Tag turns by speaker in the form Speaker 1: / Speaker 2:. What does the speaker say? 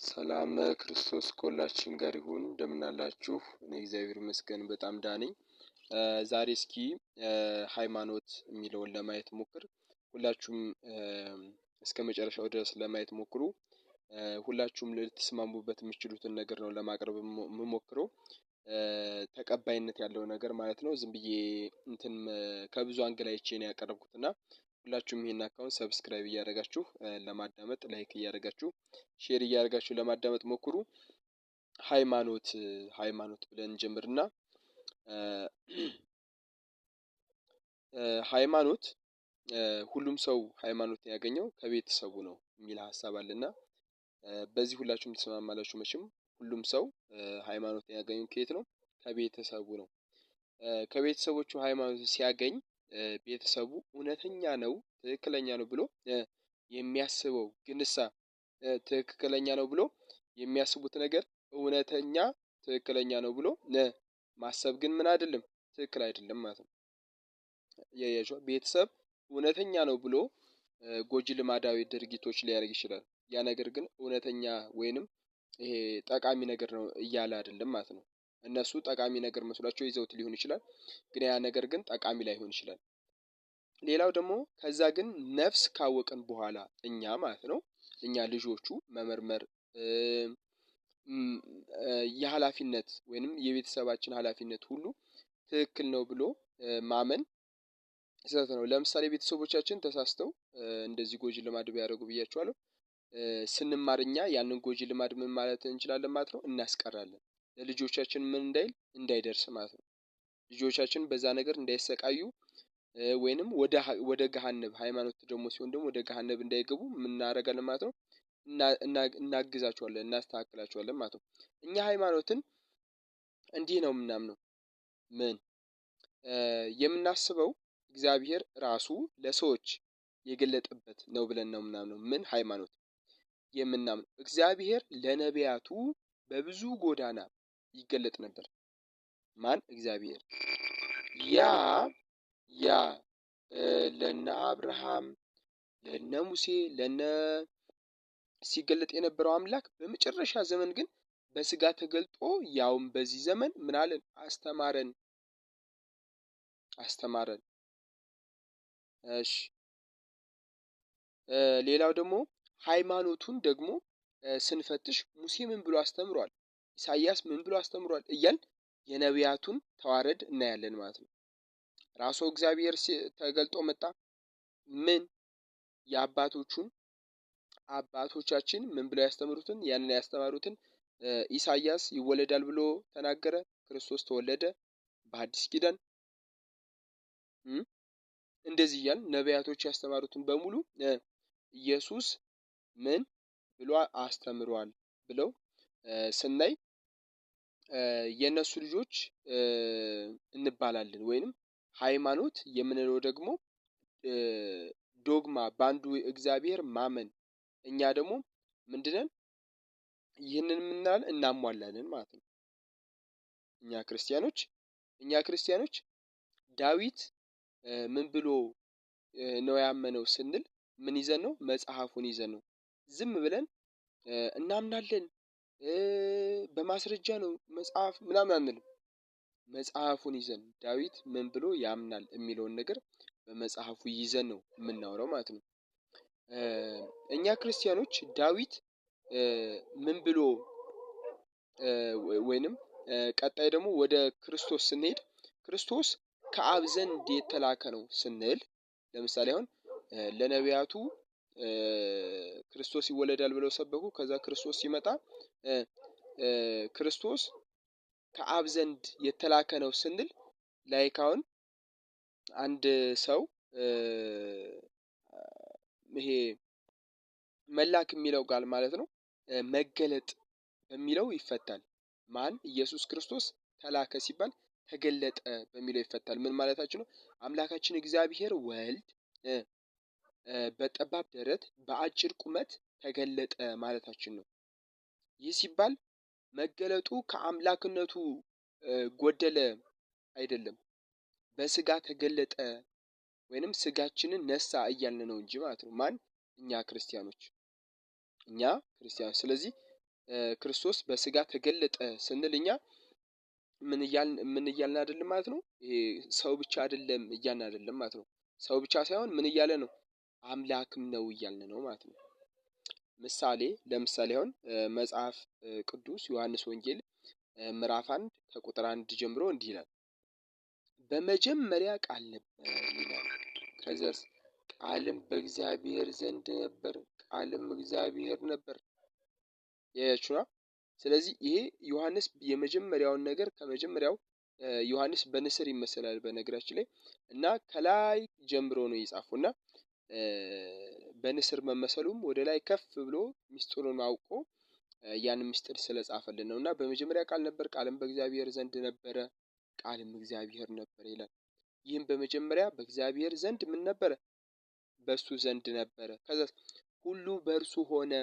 Speaker 1: ሰላም ክርስቶስ ከሁላችን ጋር ይሁን። እንደምን አላችሁ? እኔ እግዚአብሔር ይመስገን በጣም ደህና ነኝ። ዛሬ እስኪ ሃይማኖት የሚለውን ለማየት ሞክር። ሁላችሁም እስከ መጨረሻው ድረስ ለማየት ሞክሩ። ሁላችሁም ልትስማሙበት የምትችሉትን ነገር ነው ለማቅረብ የምሞክረው። ተቀባይነት ያለው ነገር ማለት ነው። ዝም ብዬ ከብዙ አንግል አይቼ ነው ያቀረብኩት እና ሁላችሁም ይሄን አካውንት ሰብስክራይብ እያደረጋችሁ ለማዳመጥ ላይክ እያደረጋችሁ ሼር እያደረጋችሁ ለማዳመጥ ሞክሩ። ሃይማኖት ብለን ጀምርና ሃይማኖት ሁሉም ሰው ሃይማኖት ያገኘው ከቤተሰቡ ነው የሚል ሀሳብ አለና በዚህ ሁላችሁም ትስማማላችሁ መቼም። ሁሉም ሰው ሃይማኖት ያገኘው ከየት ነው? ከቤተሰቡ ነው። ከቤተሰቦቹ ሃይማኖት ሲያገኝ ቤተሰቡ እውነተኛ ነው ትክክለኛ ነው ብሎ የሚያስበው ግንሳ ትክክለኛ ነው ብሎ የሚያስቡት ነገር እውነተኛ ትክክለኛ ነው ብሎ ማሰብ ግን ምን አይደለም ትክክል አይደለም ማለት ነው። ቤተሰብ እውነተኛ ነው ብሎ ጎጂ ልማዳዊ ድርጊቶች ሊያደርግ ይችላል። ያ ነገር ግን እውነተኛ ወይንም ይሄ ጠቃሚ ነገር ነው እያለ አይደለም ማለት ነው። እነሱ ጠቃሚ ነገር መስሏቸው ይዘውት ሊሆን ይችላል፣ ግን ያ ነገር ግን ጠቃሚ ላይሆን ይችላል። ሌላው ደግሞ ከዛ ግን ነፍስ ካወቅን በኋላ እኛ ማለት ነው እኛ ልጆቹ መመርመር የኃላፊነት ወይንም የቤተሰባችን ኃላፊነት ሁሉ ትክክል ነው ብሎ ማመን ስህተት ነው። ለምሳሌ ቤተሰቦቻችን ተሳስተው እንደዚህ ጎጂ ልማድ ቢያደርጉ ብያቸዋለሁ። ስንማር እኛ ያንን ጎጂ ልማድ ምን ማለት እንችላለን ማለት ነው እናስቀራለን። ለልጆቻችን ምን እንዳይደርስ ማለት ነው። ልጆቻችን በዛ ነገር እንዳይሰቃዩ ወይንም ወደ ገሃነብ ሃይማኖት ደግሞ ሲሆን ደግሞ ወደ ገሃነብ እንዳይገቡ ምን እናደርጋለን ማለት ነው እናግዛቸዋለን፣ እናስተካክላቸዋለን ማለት ነው። እኛ ሃይማኖትን እንዲህ ነው የምናምነው። ምን የምናስበው እግዚአብሔር ራሱ ለሰዎች የገለጠበት ነው ብለን ነው የምናምነው። ምን ሃይማኖት የምናምነው እግዚአብሔር ለነቢያቱ በብዙ ጎዳና ይገለጥ ነበር። ማን? እግዚአብሔር። ያ ለነ አብርሃም ለነ ሙሴ ሲገለጥ የነበረው አምላክ በመጨረሻ ዘመን ግን በስጋ ተገልጦ ያውም በዚህ ዘመን ምን አለን? አስተማረን። እሺ ሌላው ደግሞ ሃይማኖቱን ደግሞ ስንፈትሽ ሙሴ ምን ብሎ አስተምሯል፣ ኢሳይያስ ምን ብሎ አስተምሯል እያል የነቢያቱን ተዋረድ እናያለን ማለት ነው። ራሱ እግዚአብሔር ተገልጦ መጣ። ምን አባቶቻችን ምን ብለው ያስተምሩትን ያንን ያስተማሩትን ኢሳይያስ ይወለዳል ብሎ ተናገረ። ክርስቶስ ተወለደ በአዲስ ኪዳን። እንደዚህ እያልን ነቢያቶች ያስተማሩትን በሙሉ ኢየሱስ ምን ብሎ አስተምሯል ብለው ስናይ የነሱ ልጆች እንባላለን። ወይንም ሃይማኖት የምንለው ደግሞ ዶግማ በአንዱ እግዚአብሔር ማመን። እኛ ደግሞ ምንድነን? ይህንን የምናል እናሟላለን ማለት ነው። እኛ ክርስቲያኖች ዳዊት ምን ብሎ ነው ያመነው ስንል ምን ይዘን ነው? መጽሐፉን ይዘን ነው። ዝም ብለን እናምናለን በማስረጃ ነው መጽሐፍ ምናምን አንልም። መጽሐፉን ይዘን ዳዊት ምን ብሎ ያምናል የሚለውን ነገር በመጽሐፉ ይዘን ነው የምናወራው ማለት ነው። እኛ ክርስቲያኖች ዳዊት ምን ብሎ ወይንም ቀጣይ ደግሞ ወደ ክርስቶስ ስንሄድ ክርስቶስ ከአብ ዘንድ የተላከ ነው ስንል ለምሳሌ አሁን ለነቢያቱ ክርስቶስ ይወለዳል ብለው ሰበኩ። ከዛ ክርስቶስ ሲመጣ ክርስቶስ ከአብ ዘንድ የተላከ ነው ስንል ላይክ አሁን አንድ ሰው ይሄ መላክ የሚለው ቃል ማለት ነው መገለጥ በሚለው ይፈታል። ማን? ኢየሱስ ክርስቶስ ተላከ ሲባል ተገለጠ በሚለው ይፈታል። ምን ማለታችን ነው? አምላካችን እግዚአብሔር ወልድ በጠባብ ደረት በአጭር ቁመት ተገለጠ ማለታችን ነው። ይህ ሲባል መገለጡ ከአምላክነቱ ጎደለ አይደለም፣ በስጋ ተገለጠ ወይንም ስጋችንን ነሳ እያልን ነው እንጂ ማለት ነው። ማን? እኛ ክርስቲያኖች። ስለዚህ ክርስቶስ በስጋ ተገለጠ ስንል እኛ ምን እያልን አይደለም ማለት ነው። ይሄ ሰው ብቻ አይደለም እያልን አይደለም ማለት ነው። ሰው ብቻ ሳይሆን ምን እያለ ነው? አምላክም ነው እያልን ነው ማለት ነው። ለምሳሌ አሁን መጽሐፍ ቅዱስ ዮሐንስ ወንጌል ምዕራፍ 1 ከቁጥር 1 ጀምሮ እንዲህ ይላል። በመጀመሪያ ቃል ነበር ይላል። ከዚያስ ቃልም በእግዚአብሔር ዘንድ ነበር፣ ቃልም እግዚአብሔር ነበር። ያያችሁና ስለዚህ ይሄ ዮሐንስ የመጀመሪያውን ነገር ከመጀመሪያው ዮሐንስ በንስር ይመሰላል በነገራችን ላይ እና ከላይ ጀምሮ ነው የጻፈውና በንስር መመሰሉም ወደ ላይ ከፍ ብሎ ሚስጥሩን አውቆ ያን ሚስጥር ስለጻፈልን ነውና በመጀመሪያ ቃል ነበር፣ ቃልም በእግዚአብሔር ዘንድ ነበረ፣ ቃልም እግዚአብሔር ነበር ይላል። ይህም በመጀመሪያ በእግዚአብሔር ዘንድ ምን ነበረ? በሱ ዘንድ ነበረ። ከዛ ሁሉ በእርሱ ሆነ፣